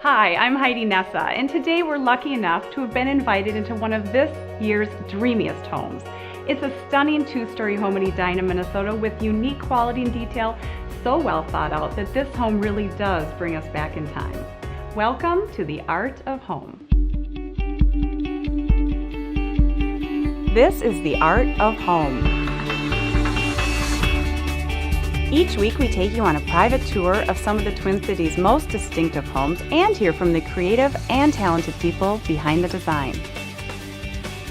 Hi, I'm Heidi Nessa, and today we're lucky enough to have been invited into one of this year's dreamiest homes. It's a stunning two-story home in Edina, Minnesota with unique quality and detail, so well thought out that this home really does bring us back in time. Welcome to the Art of Home. This is the Art of Home. Each week we take you on a private tour of some of the Twin Cities' most distinctive homes and hear from the creative and talented people behind the design.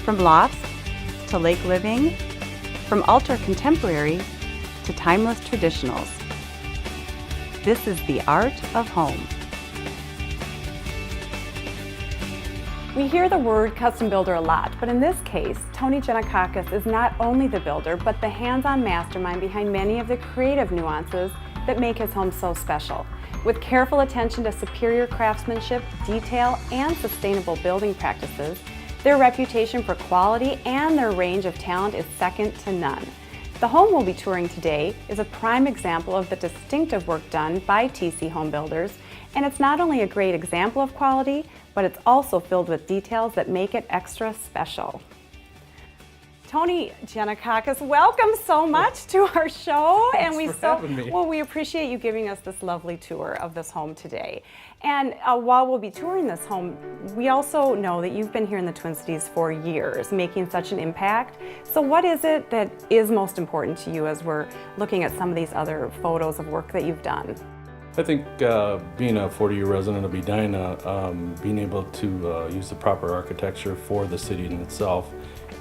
From lofts to lake living, from ultra-contemporary to timeless traditionals. This is the Art of Home. We hear the word custom builder a lot, but in this case, Tony Janakakis is not only the builder, but the hands-on mastermind behind many of the creative nuances that make his home so special. With careful attention to superior craftsmanship, detail, and sustainable building practices, their reputation for quality and their range of talent is second to none. The home we'll be touring today is a prime example of the distinctive work done by TC Homebuilders, and it's not only a great example of quality, but it's also filled with details that make it extra special. Tony Janakakis, welcome so much to our show. Thanks for having me. Well, we appreciate you giving us this lovely tour of this home today. And while we'll be touring this home, we also know that you've been here in the Twin Cities for years, making such an impact. So what is it that is most important to you as we're looking at some of these other photos of work that you've done? I think being a 40-year resident of Edina, being able to use the proper architecture for the city in itself,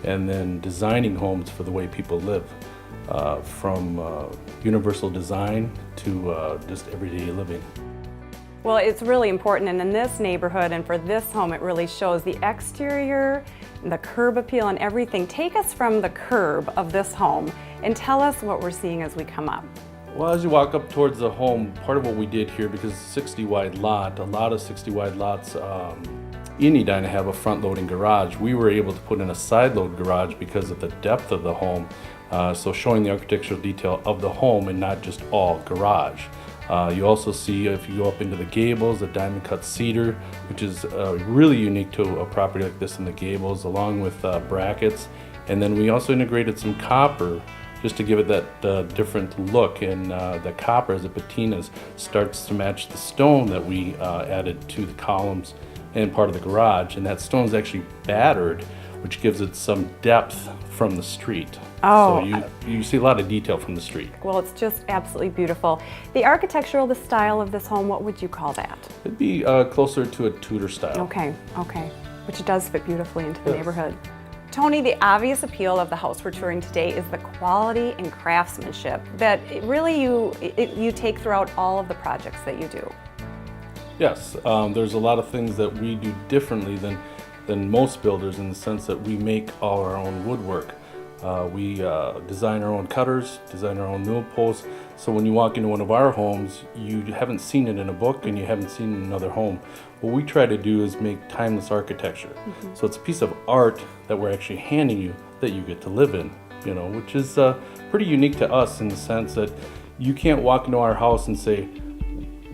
and then designing homes for the way people live, from universal design to just everyday living. Well, it's really important, and in this neighborhood and for this home, it really shows the exterior, the curb appeal and everything. Take us from the curb of this home and tell us what we're seeing as we come up. Well, as you walk up towards the home, part of what we did here, because it's a 60-wide lot, a lot of 60-wide lots in Edina have a front-loading garage. We were able to put in a side-load garage because of the depth of the home, so showing the architectural detail of the home and not just all garage. You also see, if you go up into the gables, a diamond-cut cedar, which is really unique to a property like this in the gables, along with brackets. And then we also integrated some copper just to give it that different look, and the copper, as the patinas, starts to match the stone that we added to the columns and part of the garage, and that stone is actually battered, which gives it some depth from the street. Oh. So you see a lot of detail from the street. Well, it's just absolutely beautiful. The architectural, the style of this home, what would you call that? It'd be closer to a Tudor style. Okay, which does fit beautifully into the neighborhood. Tony, the obvious appeal of the house we're touring today is the quality and craftsmanship that really you take throughout all of the projects that you do. Yes, there's a lot of things that we do differently than most builders, in the sense that we make all our own woodwork. We design our own cutters, design our own mill posts, so when you walk into one of our homes, you haven't seen it in a book and you haven't seen it in another home. What we try to do is make timeless architecture. So it's a piece of art that we're actually handing you that you get to live in, which is pretty unique to us, in the sense that you can't walk into our house and say,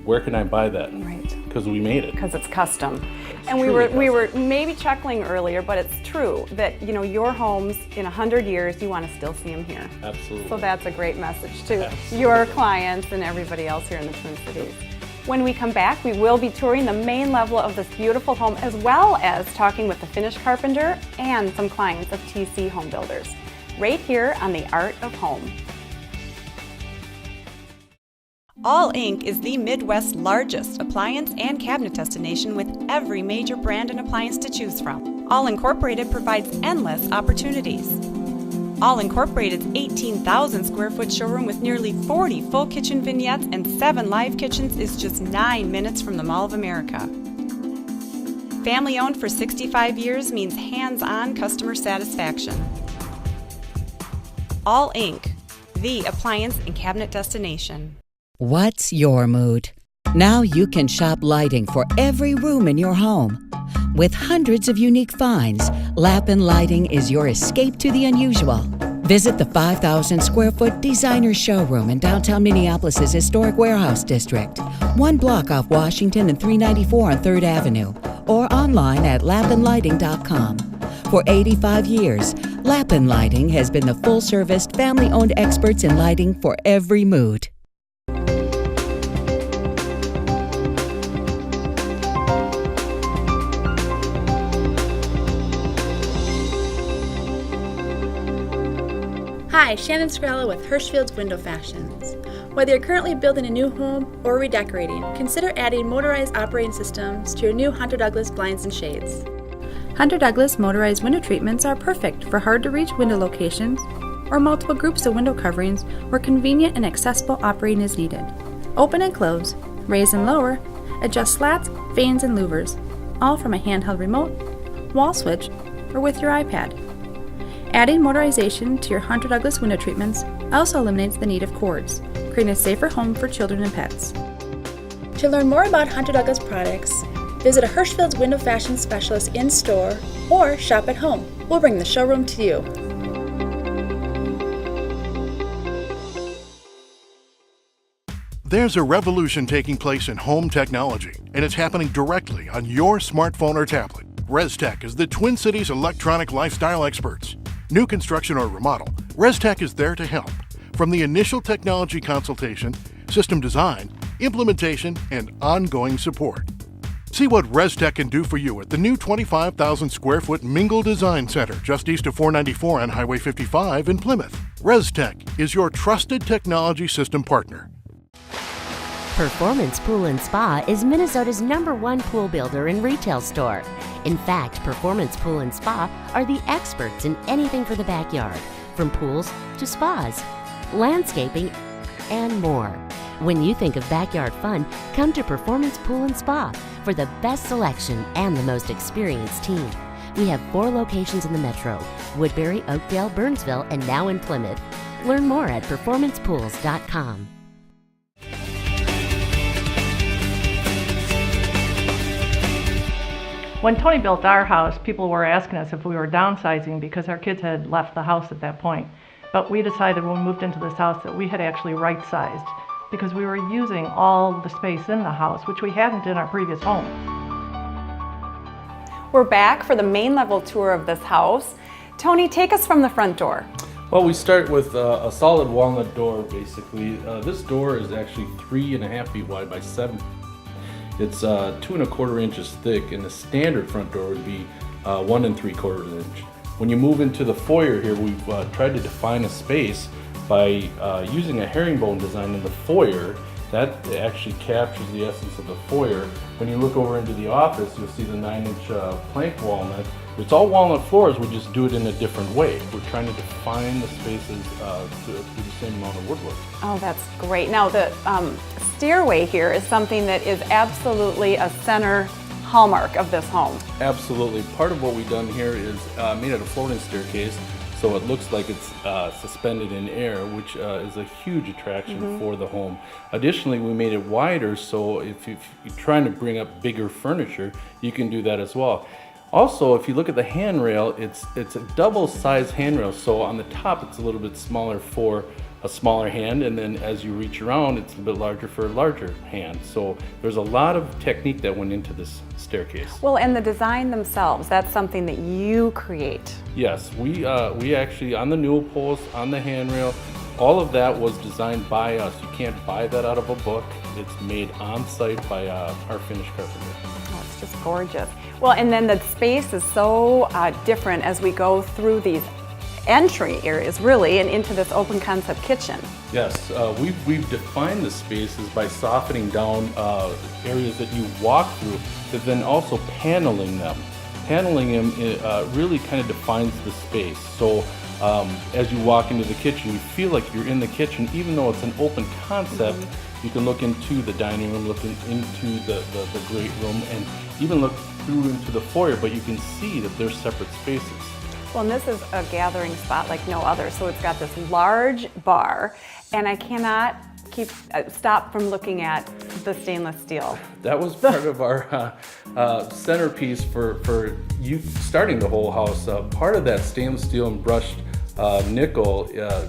where can I buy that? Right. Because we made it. Because it's custom. It's and we truly were maybe chuckling earlier, but it's true that your homes in 100 years, you want to still see them here. Absolutely. So that's a great message to your clients and everybody else here in the Twin Cities. When we come back, we will be touring the main level of this beautiful home, as well as talking with the finish carpenter and some clients of TC Homebuilders, right here on the Art of Home. All Inc. is the Midwest's largest appliance and cabinet destination, with every major brand and appliance to choose from. All Incorporated provides endless opportunities. All Incorporated's 18,000 square foot showroom with nearly 40 full kitchen vignettes and 7 live kitchens is just 9 minutes from the Mall of America. Family owned for 65 years means hands-on customer satisfaction. All Inc., the appliance and cabinet destination. What's your mood? Now you can shop lighting for every room in your home. With hundreds of unique finds, Lappin Lighting is your escape to the unusual. Visit the 5,000 square foot designer showroom in downtown Minneapolis' historic warehouse district, one block off Washington and 394 on 3rd Avenue, or online at lapinlighting.com. For 85 years, Lapin Lighting has been the full-service, family-owned experts in lighting for every mood. Hi, Shannon Scrella with Hirschfield's Window Fashions. Whether you're currently building a new home or redecorating, consider adding motorized operating systems to your new Hunter Douglas blinds and shades. Hunter Douglas motorized window treatments are perfect for hard-to-reach window locations or multiple groups of window coverings where convenient and accessible operating is needed. Open and close, raise and lower, adjust slats, vanes, and louvers, all from a handheld remote, wall switch, or with your iPad. Adding motorization to your Hunter Douglas window treatments also eliminates the need of cords, creating a safer home for children and pets. To learn more about Hunter Douglas products, visit a Hirschfield's Window Fashion Specialist in-store or shop at home. We'll bring the showroom to you. There's a revolution taking place in home technology, and it's happening directly on your smartphone or tablet. ResTech is the Twin Cities electronic lifestyle experts. New construction or remodel, ResTech is there to help. From the initial technology consultation, system design, implementation, and ongoing support. See what ResTech can do for you at the new 25,000 square foot Mingle Design Center just east of 494 on Highway 55 in Plymouth. ResTech is your trusted technology system partner. Performance Pool & Spa is Minnesota's #1 pool builder and retail store. In fact, Performance Pool & Spa are the experts in anything for the backyard, from pools to spas, landscaping, and more. When you think of backyard fun, come to Performance Pool & Spa for the best selection and the most experienced team. We have 4 locations in the metro: Woodbury, Oakdale, Burnsville, and now in Plymouth. Learn more at performancepools.com. When Tony built our house, people were asking us if we were downsizing because our kids had left the house at that point. But we decided when we moved into this house that we had actually right-sized because we were using all the space in the house, which we hadn't in our previous home. We're back for the main level tour of this house. Tony, take us from the front door. Well, we start with a solid walnut door, basically. This door is actually 3.5 feet wide by 7. It's 2 1/4 inches thick, and the standard front door would be 1 3/4 inch. When you move into the foyer here, we've tried to define a space by using a herringbone design in the foyer. That actually captures the essence of the foyer. When you look over into the office, you'll see the 9-inch plank walnut. It's all walnut floors, we just do it in a different way. We're trying to define the spaces through the same amount of woodwork. Oh, that's great. Now the stairway here is something that is absolutely a center hallmark of this home. Absolutely. Part of what we've done here is made it a floating staircase, so it looks like it's suspended in air, which is a huge attraction for the home. Additionally, we made it wider, so if you're trying to bring up bigger furniture, you can do that as well. Also, if you look at the handrail, it's a double-sized handrail, so on the top it's a little bit smaller for a smaller hand, and then as you reach around, it's a bit larger for a larger hand. So there's a lot of technique that went into this staircase. Well, and the design themselves, that's something that you create. Yes, we actually, on the newel posts, on the handrail, all of that was designed by us. You can't buy that out of a book. It's made on site by our finished carpenter. Oh, it's just gorgeous. Well, and then the space is so different as we go through these entry areas, really, and into this open concept kitchen. Yes, we've defined the spaces by softening down areas that you walk through, but then also paneling them. Paneling them really kind of defines the space. So as you walk into the kitchen, you feel like you're in the kitchen, even though it's an open concept. You can look into the dining room, look into the great room, and even look through into the foyer, but you can see that they're separate spaces. Well, and this is a gathering spot like no other. So it's got this large bar, and I cannot stop from looking at the stainless steel. That was part of our centerpiece for you starting the whole house. Part of that stainless steel and brushed nickel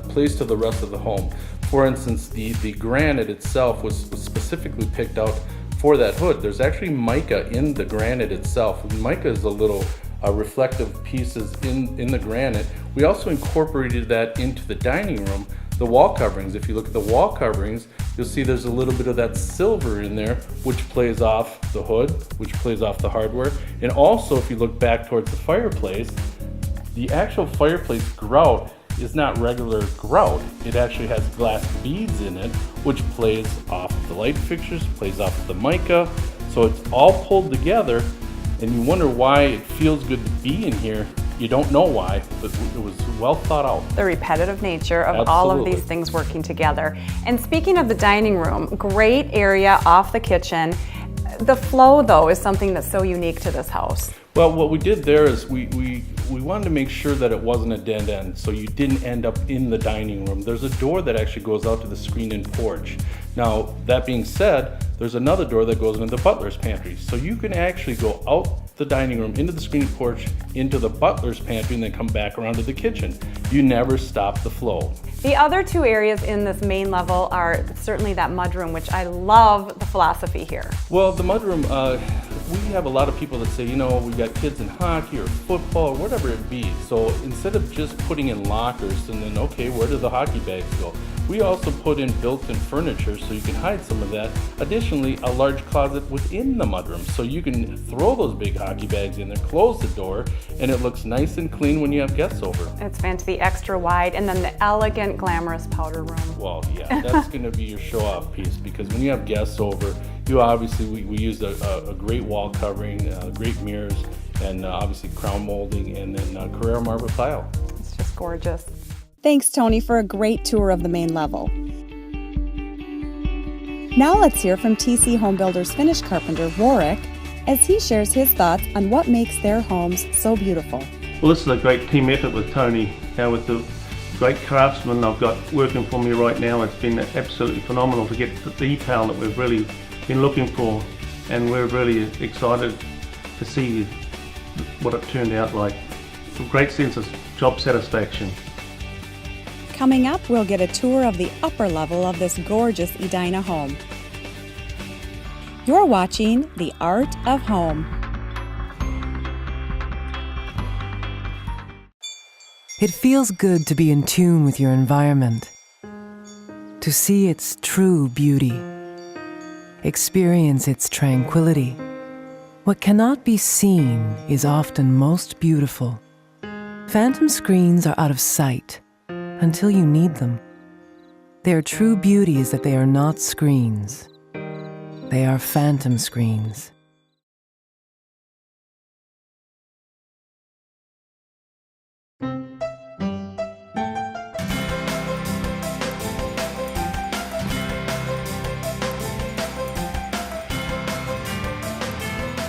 plays to the rest of the home. For instance, the granite itself was specifically picked out for that hood. There's actually mica in the granite itself. Mica is a little reflective pieces in the granite. We also incorporated that into the dining room. The wall coverings, if you look at the wall coverings, you'll see there's a little bit of that silver in there, which plays off the hood, which plays off the hardware. And also, if you look back towards the fireplace, the actual fireplace grout is not regular grout. It actually has glass beads in it, which plays off the light fixtures, plays off the mica. So it's all pulled together, and you wonder why it feels good to be in here. You don't know why, but it was well thought out. The repetitive nature of all of these things working together. And speaking of the dining room, great area off the kitchen. The flow, though, is something that's so unique to this house. Well, what we did there is we wanted to make sure that it wasn't a dead end, so you didn't end up in the dining room. There's a door that actually goes out to the screen-in porch. Now, that being said, there's another door that goes into the butler's pantry. So you can actually go out the dining room, into the screen porch, into the butler's pantry, and then come back around to the kitchen. You never stop the flow. The other two areas in this main level are certainly that mudroom, which I love the philosophy here. Well, the mudroom, we have a lot of people that say, you know, we've got kids in hockey or football or whatever it be. So instead of just putting in lockers and then, okay, where do the hockey bags go? We also put in built-in furniture so you can hide some of that. Additionally, a large closet within the mudroom, so you can throw those big hockey bags in there, close the door, and it looks nice and clean when you have guests over. It's meant to be extra wide, and then the elegant, glamorous powder room. Well, yeah, that's going to be your show-off piece, because when you have guests over, you obviously, we used a great wall covering, great mirrors, and obviously crown molding, and then Carrera marble tile. It's just gorgeous. Thanks, Tony, for a great tour of the main level. Now let's hear from TC Homebuilders finish carpenter Warwick as he shares his thoughts on what makes their homes so beautiful. Well, this is a great team effort with Tony, with the great craftsmen I've got working for me right now. It's been absolutely phenomenal to get the detail that we've really been looking for, and we're really excited to see what it turned out like. A great sense of job satisfaction. Coming up, we'll get a tour of the upper level of this gorgeous Edina home. You're watching The Art of Home. It feels good to be in tune with your environment, to see its true beauty, experience its tranquility. What cannot be seen is often most beautiful. Phantom screens are out of sight until you need them. Their true beauty is that they are not screens. They are phantom screens.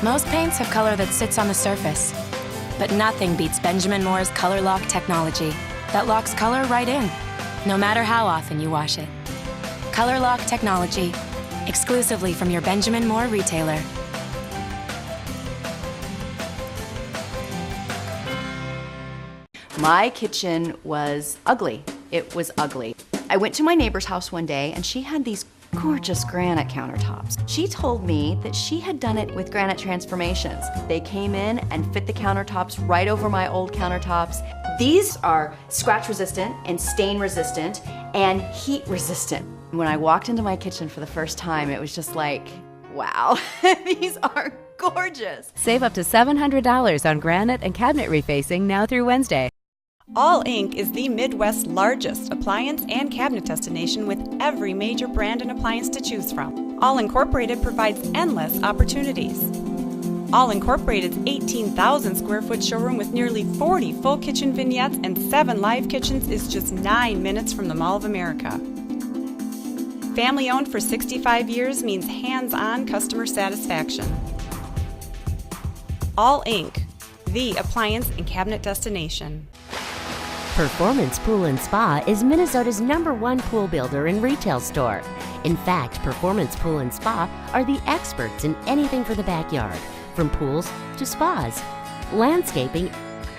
Most paints have color that sits on the surface, but nothing beats Benjamin Moore's Color Lock technology that locks color right in, no matter how often you wash it. Color Lock technology, exclusively from your Benjamin Moore retailer. My kitchen was ugly. It was ugly. I went to my neighbor's house one day and she had these gorgeous granite countertops. She told me that she had done it with Granite Transformations. They came in and fit the countertops right over my old countertops. These are scratch resistant and stain resistant and heat resistant. When I walked into my kitchen for the first time, it was just like, wow, these are gorgeous. Save up to $700 on granite and cabinet refacing now through Wednesday. All Inc. is the Midwest's largest appliance and cabinet destination with every major brand and appliance to choose from. All Incorporated provides endless opportunities. All Incorporated's 18,000 square foot showroom with nearly 40 full kitchen vignettes and 7 live kitchens is just 9 minutes from the Mall of America. Family owned for 65 years means hands-on customer satisfaction. All Inc., the appliance and cabinet destination. Performance Pool and Spa is Minnesota's #1 pool builder and retail store. In fact, Performance Pool and Spa are the experts in anything for the backyard, from pools to spas, landscaping,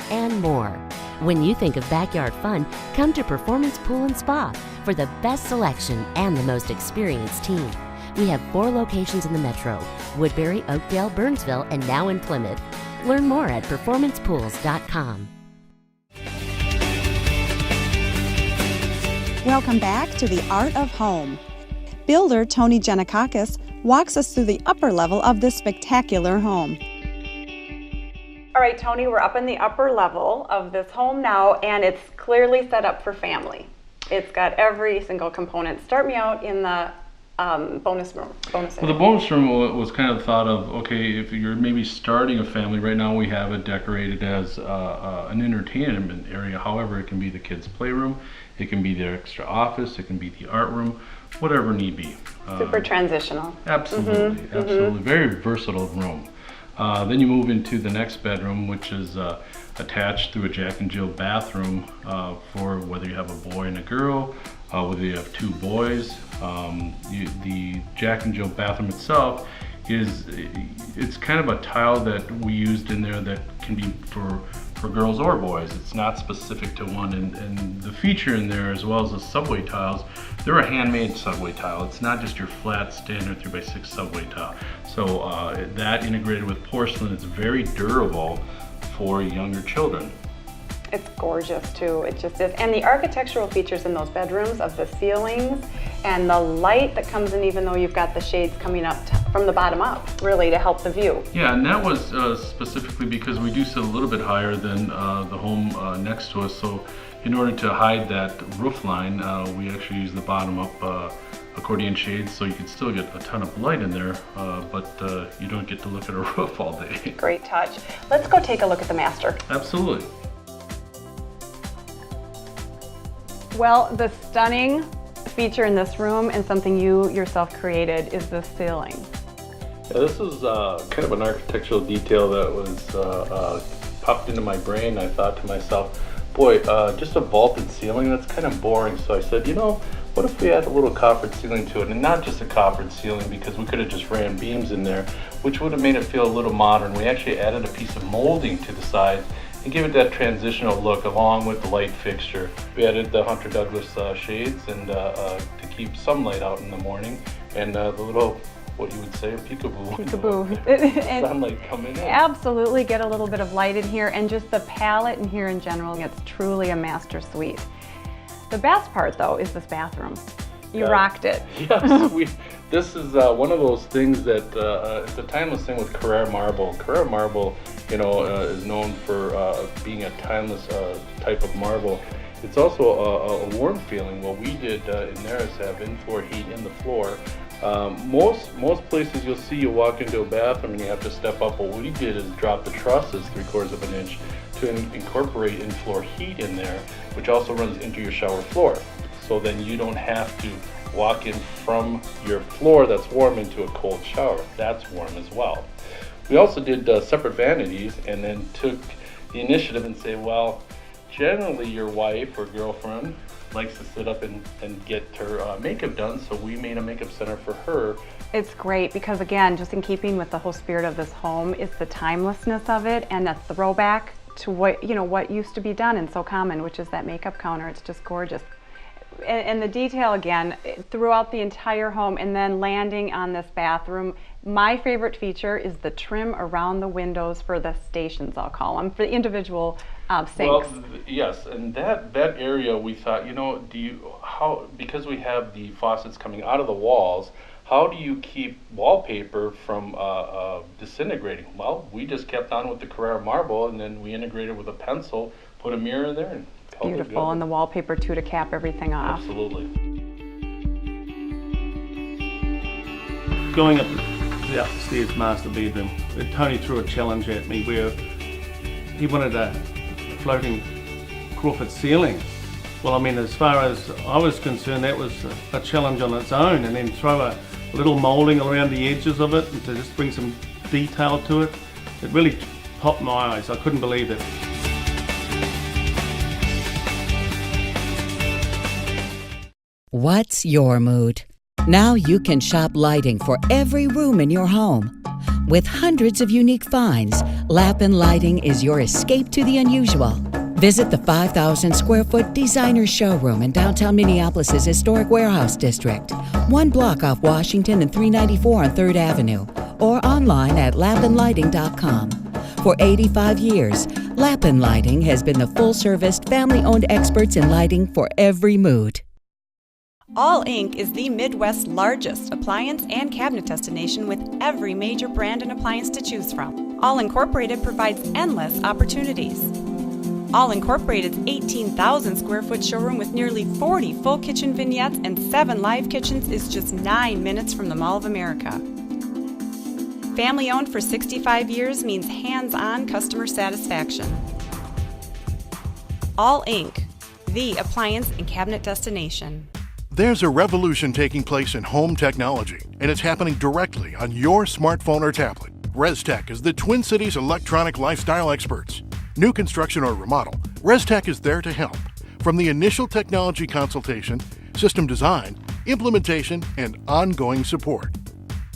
and more. When you think of backyard fun, come to Performance Pool and Spa for the best selection and the most experienced team. We have 4 locations in the metro: Woodbury, Oakdale, Burnsville, and now in Plymouth. Learn more at performancepools.com. Welcome back to the Art of Home. Builder Tony Janakakis walks us through the upper level of this spectacular home. All right, Tony, we're up in the upper level of this home now, and it's clearly set up for family. It's got every single component. Start me out in the bonus room. Well, the bonus room was kind of thought of, okay, if you're maybe starting a family, right now we have it decorated as an entertainment area. However, it can be the kids' playroom, it can be their extra office, it can be the art room, whatever need be. Super transitional. Absolutely, absolutely. Very versatile room. Then you move into the next bedroom, which is attached through a Jack and Jill bathroom for whether you have a boy and a girl, whether you have 2 boys. The Jack and Jill bathroom itself it's kind of a tile that we used in there that can be for girls or boys. It's not specific to one, and the feature in there, as well as the subway tiles, they're a handmade subway tile. It's not just your flat standard 3x6 subway tile. So that integrated with porcelain, it's very durable for younger children. It's gorgeous too, it just is. And the architectural features in those bedrooms of the ceilings and the light that comes in, even though you've got the shades coming up from the bottom up, really to help the view. Yeah, and that was specifically because we do sit a little bit higher than the home next to us. So in order to hide that roof line, we actually use the bottom up accordion shades, so you can still get a ton of light in there, but you don't get to look at a roof all day. Great touch. Let's go take a look at the master. Absolutely. Well, the stunning feature in this room, and something you yourself created, is the ceiling. Yeah, this is kind of an architectural detail that was popped into my brain. I thought to myself, boy, just a vaulted ceiling, that's kind of boring. So I said, you know, what if we add a little coffered ceiling to it? And not just a coffered ceiling, because we could have just ran beams in there, which would have made it feel a little modern. We actually added a piece of molding to the side and give it that transitional look along with the light fixture. We added the Hunter Douglas shades and to keep some light out in the morning, and the little, what you would say, a peekaboo. Peekaboo. Sunlight coming in. Absolutely, get a little bit of light in here, and just the palette in here in general, it's truly a master suite. The best part though is this bathroom. You rocked it. Yes, this is one of those things that it's a timeless thing with Carrara marble. Carrara marble, you know, is known for being a timeless type of marble. It's also a warm feeling. What we did in there is have in-floor heat in the floor. Most places you'll see you walk into a bathroom and you have to step up. What we did is drop the trusses 3/4 of an inch to incorporate in-floor heat in there, which also runs into your shower floor. So then you don't have to walk in from your floor that's warm into a cold shower. That's warm as well. We also did separate vanities, and then took the initiative and say, well, generally your wife or girlfriend likes to sit up and get her makeup done, so we made a makeup center for her. It's great because, again, just in keeping with the whole spirit of this home, it's the timelessness of it and a throwback to what used to be done and so common, which is that makeup counter. It's just gorgeous. And the detail, again, throughout the entire home, and then landing on this bathroom. My favorite feature is the trim around the windows for the stations, I'll call them, for the individual sinks. Well, yes, and that area we thought, you know, because we have the faucets coming out of the walls, how do you keep wallpaper from disintegrating? Well, we just kept on with the Carrara marble, and then we integrated with a pencil, put a mirror in there, and beautiful, and the wallpaper too to cap everything off. Absolutely. Going up the upstairs master bedroom, Tony threw a challenge at me where he wanted a floating Crawford ceiling. Well, I mean, as far as I was concerned, that was a challenge on its own, and then throw a little moulding around the edges of it and to just bring some detail to it. It really popped my eyes. I couldn't believe it. What's your mood? Now you can shop lighting for every room in your home. With hundreds of unique finds, Lappin Lighting is your escape to the unusual. Visit the 5,000 square foot designer showroom in downtown Minneapolis' historic warehouse district, 1 block off Washington and 394 on 3rd Avenue, or online at lapinlighting.com. For 85 years, Lapin Lighting has been the full-service, family-owned experts in lighting for every mood. All Inc. is the Midwest's largest appliance and cabinet destination with every major brand and appliance to choose from. All Incorporated provides endless opportunities. All Incorporated's 18,000 square foot showroom with nearly 40 full kitchen vignettes and 7 live kitchens is just 9 minutes from the Mall of America. Family owned for 65 years means hands-on customer satisfaction. All Inc., the appliance and cabinet destination. There's a revolution taking place in home technology, and it's happening directly on your smartphone or tablet. ResTech is the Twin Cities electronic lifestyle experts. New construction or remodel, ResTech is there to help. From the initial technology consultation, system design, implementation, and ongoing support.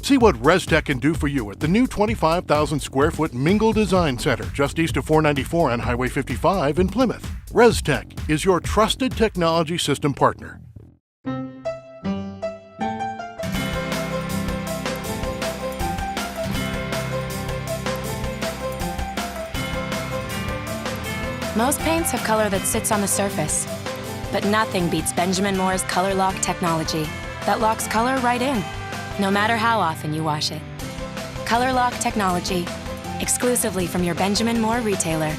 See what ResTech can do for you at the new 25,000 square foot Mingle Design Center just east of 494 on Highway 55 in Plymouth. ResTech is your trusted technology system partner. Most paints have color that sits on the surface, but nothing beats Benjamin Moore's Color Lock technology that locks color right in, no matter how often you wash it. Color Lock technology, exclusively from your Benjamin Moore retailer.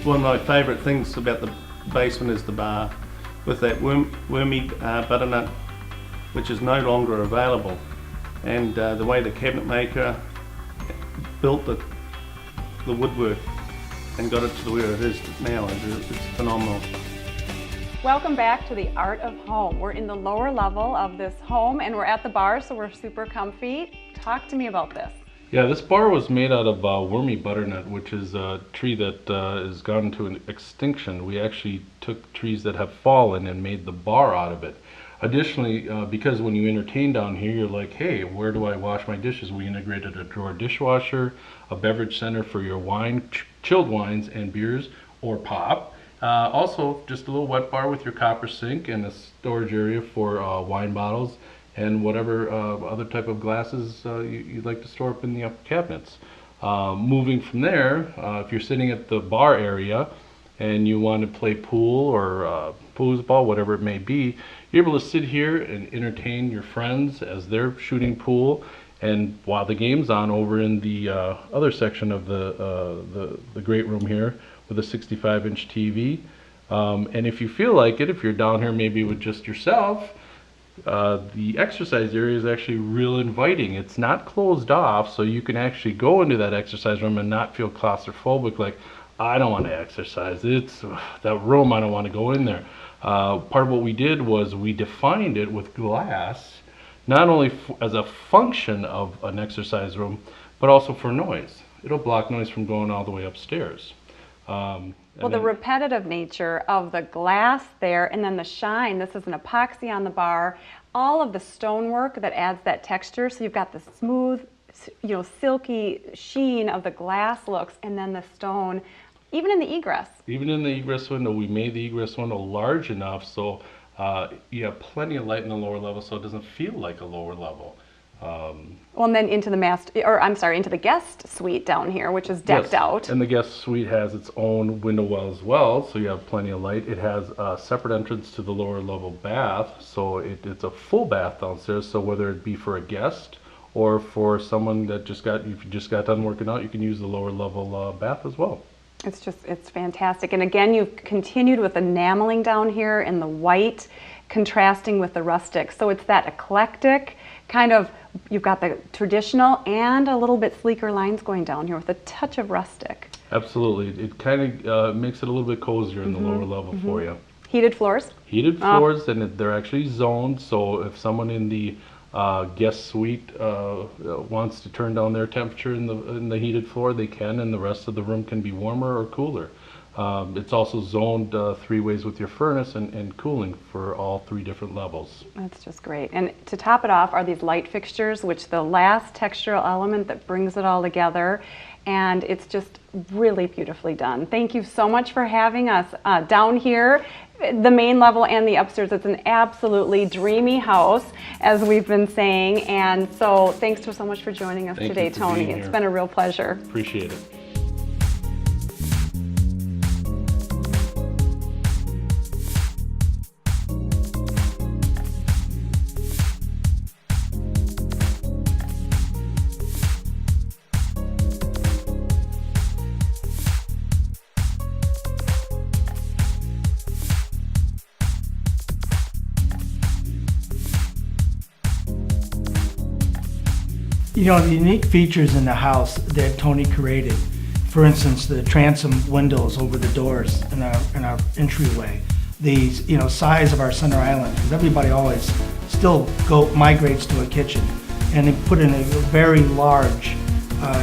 One of my favourite things about the basement is the bar with that wormy butternut, which is no longer available, and the way the cabinet maker built the woodwork and got it to where it is now, it's phenomenal. Welcome back to the Art of Home. We're in the lower level of this home and we're at the bar, so we're super comfy. Talk to me about this. Yeah, this bar was made out of wormy butternut, which is a tree that has gone into an extinction. We actually took trees that have fallen and made the bar out of it. Additionally, because when you entertain down here, you're like, hey, where do I wash my dishes? We integrated a drawer dishwasher, a beverage center for your wine, chilled wines and beers, or pop. Also, just a little wet bar with your copper sink and a storage area for wine bottles and whatever other type of glasses you'd like to store up in the upper cabinets. Moving from there, if you're sitting at the bar area and you want to play pool or foosball, whatever it may be, you're able to sit here and entertain your friends as they're shooting pool, and while the game's on over in the other section of the great room here with a 65-inch TV. And if you feel like it, if you're down here maybe with just yourself, the exercise area is actually real inviting. It's not closed off, so you can actually go into that exercise room and not feel claustrophobic, like, I don't want to exercise. It's that room, I don't want to go in there. Part of what we did was we defined it with glass, not only as a function of an exercise room, but also for noise. It'll block noise from going all the way upstairs. Well, the repetitive nature of the glass there, and then the shine, this is an epoxy on the bar, all of the stonework that adds that texture, so you've got the smooth, silky sheen of the glass looks, and then the stone, even in the egress. Even in the egress window, we made the egress window large enough so you have plenty of light in the lower level, so it doesn't feel like a lower level. Well, and then into the guest suite down here, which is decked out. And the guest suite has its own window well as well, so you have plenty of light. It has a separate entrance to the lower level bath, so it's a full bath downstairs. So whether it be for a guest or for someone that just got done working out, you can use the lower level bath as well. It's fantastic. And again, you've continued with enameling down here in the white, contrasting with the rustic. So it's that eclectic kind of, you've got the traditional and a little bit sleeker lines going down here with a touch of rustic. Absolutely. It kind of makes it a little bit cozier in the lower level for you. Heated floors? Heated floors, and they're actually zoned, so if someone in the guest suite wants to turn down their temperature in the heated floor, they can, and the rest of the room can be warmer or cooler. It's also zoned 3 ways with your furnace and cooling for all 3 different levels. That's just great. And to top it off are these light fixtures, which the last textural element that brings it all together. And it's just really beautifully done. Thank you so much for having us down here, the main level and the upstairs. It's an absolutely dreamy house, as we've been saying. And so thanks so much for joining us today, Tony. It's been a real pleasure. Appreciate it. You know, the unique features in the house that Tony created, for instance, the transom windows over the doors in our entryway, the size of our center island, because everybody always still migrates to a kitchen, and they put in a very large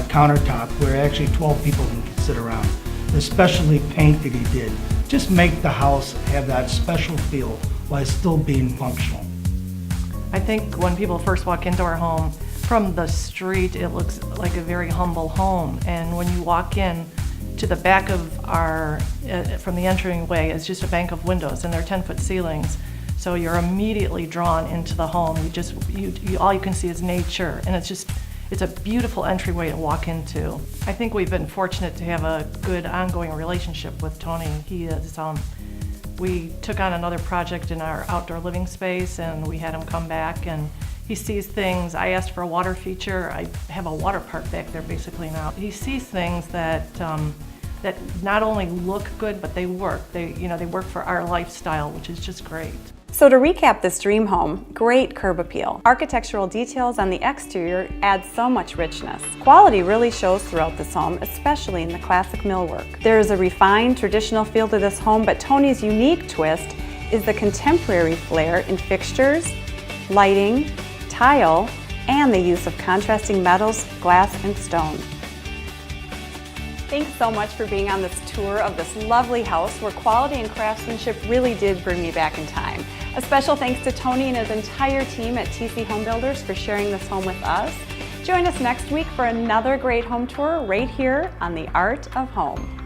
countertop where actually 12 people can sit around. The specialty paint that he did, just make the house have that special feel while still being functional. I think when people first walk into our home, from the street, it looks like a very humble home, and when you walk in to the back of our, from the entryway, it's just a bank of windows, and they're 10-foot ceilings, so you're immediately drawn into the home. All you can see is nature, and it's a beautiful entryway to walk into. I think we've been fortunate to have a good ongoing relationship with Tony. We took on another project in our outdoor living space, and we had him come back, and he sees things. I asked for a water feature. I have a water park back there basically now. He sees things that not only look good, but they work. They work for our lifestyle, which is just great. So to recap this dream home, great curb appeal. Architectural details on the exterior add so much richness. Quality really shows throughout this home, especially in the classic millwork. There is a refined, traditional feel to this home, but Tony's unique twist is the contemporary flair in fixtures, lighting, tile, and the use of contrasting metals, glass, and stone. Thanks so much for being on this tour of this lovely house where quality and craftsmanship really did bring me back in time. A special thanks to Tony and his entire team at TC Homebuilders for sharing this home with us. Join us next week for another great home tour right here on The Art of Home.